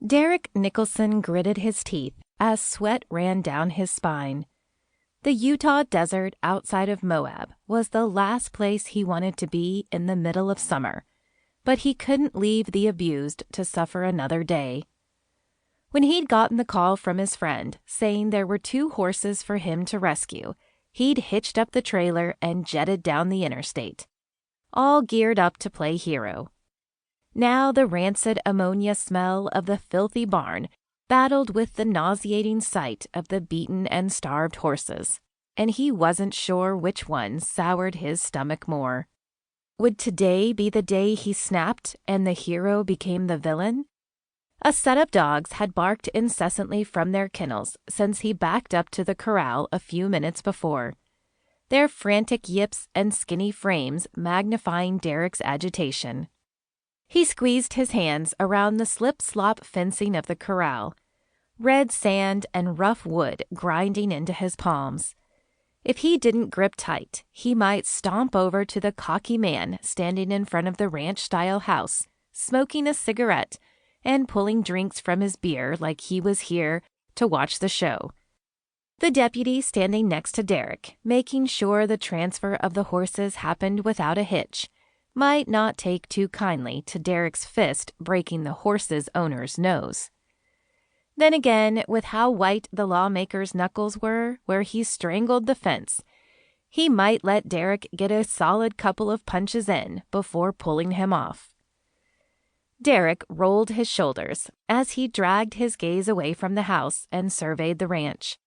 Derrick Nicholson gritted his teeth as sweat ran down his spine. The Utah desert outside of Moab was the last place he wanted to be in the middle of summer, but he couldn't leave the abused to suffer another day. When he'd gotten the call from his friend saying there were 2 horses for him to rescue, he'd hitched up the trailer and jetted down the interstate, all geared up to play hero. Now the rancid ammonia smell of the filthy barn battled with the nauseating sight of the beaten and starved horses, and he wasn't sure which one soured his stomach more. Would today be the day he snapped and the hero became the villain? A set of dogs had barked incessantly from their kennels since he backed up to the corral a few minutes before, their frantic yips and skinny frames magnifying Derrick's agitation. He squeezed his hands around the slip-slop fencing of the corral, red sand and rough wood grinding into his palms. If he didn't grip tight, he might stomp over to the cocky man standing in front of the ranch-style house, smoking a cigarette and pulling drinks from his beer like he was here to watch the show. The deputy standing next to Derrick, making sure the transfer of the horses happened without a hitch, might not take too kindly to Derrick's fist breaking the horse's owner's nose. Then again, with how white the lawmaker's knuckles were where he strangled the fence, he might let Derrick get a solid couple of punches in before pulling him off. Derrick rolled his shoulders as he dragged his gaze away from the house and surveyed the ranch.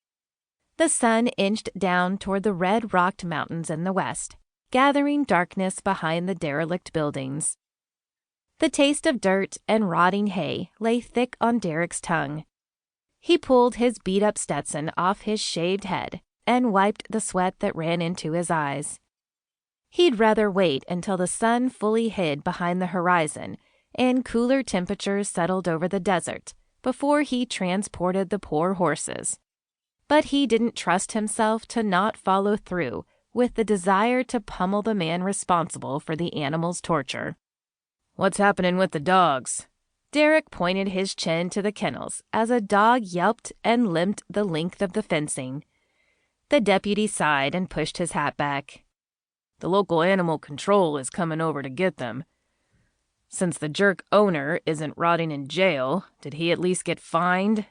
The sun inched down toward the red-rocked mountains in the west, gathering darkness behind the derelict buildings. The taste of dirt and rotting hay lay thick on Derrick's tongue. He pulled his beat-up Stetson off his shaved head and wiped the sweat that ran into his eyes. He'd rather wait until the sun fully hid behind the horizon and cooler temperatures settled over the desert before he transported the poor horses. But he didn't trust himself to not follow through with the desire to pummel the man responsible for the animal's torture. "What's happening with the dogs?" Derrick pointed his chin to the kennels as a dog yelped and limped the length of the fencing. The deputy sighed and pushed his hat back. "The local animal control is coming over to get them. Since the jerk owner isn't rotting in jail, did he at least get fined?"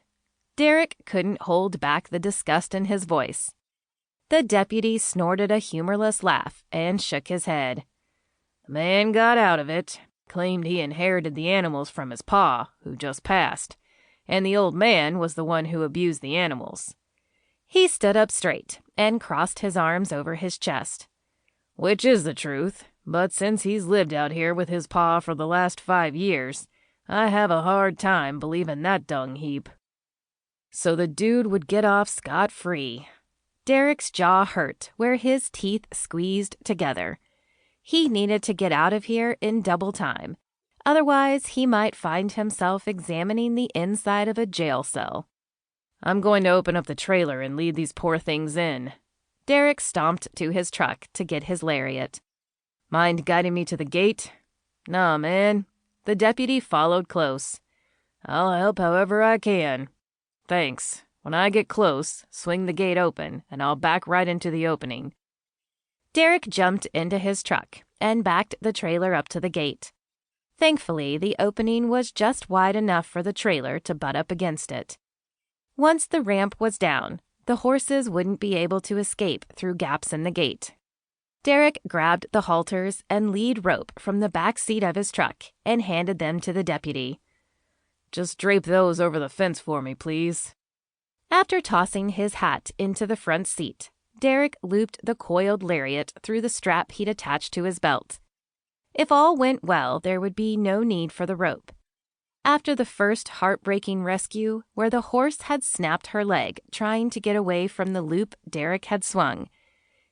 Derrick couldn't hold back the disgust in his voice. The deputy snorted a humorless laugh and shook his head. "The man got out of it, claimed he inherited the animals from his pa, who just passed, and the old man was the one who abused the animals." He stood up straight and crossed his arms over his chest. "Which is the truth, but since he's lived out here with his pa for the last 5 years, I have a hard time believing that dung heap." So the dude would get off scot-free. Derrick's jaw hurt where his teeth squeezed together. He needed to get out of here in double time. Otherwise, he might find himself examining the inside of a jail cell. "I'm going to open up the trailer and lead these poor things in." Derrick stomped to his truck to get his lariat. "Mind guiding me to the gate?" "Nah, man." The deputy followed close. "I'll help however I can." "Thanks. When I get close, swing the gate open, and I'll back right into the opening." Derrick jumped into his truck and backed the trailer up to the gate. Thankfully, the opening was just wide enough for the trailer to butt up against it. Once the ramp was down, the horses wouldn't be able to escape through gaps in the gate. Derrick grabbed the halters and lead rope from the back seat of his truck and handed them to the deputy. "Just drape those over the fence for me, please." After tossing his hat into the front seat, Derrick looped the coiled lariat through the strap he'd attached to his belt. If all went well, there would be no need for the rope. After the first heartbreaking rescue, where the horse had snapped her leg trying to get away from the loop Derrick had swung,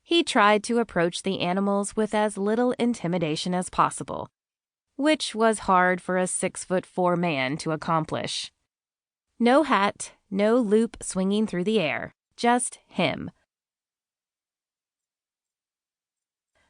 he tried to approach the animals with as little intimidation as possible, which was hard for a 6'4" man to accomplish. No hat, no loop swinging through the air, just him,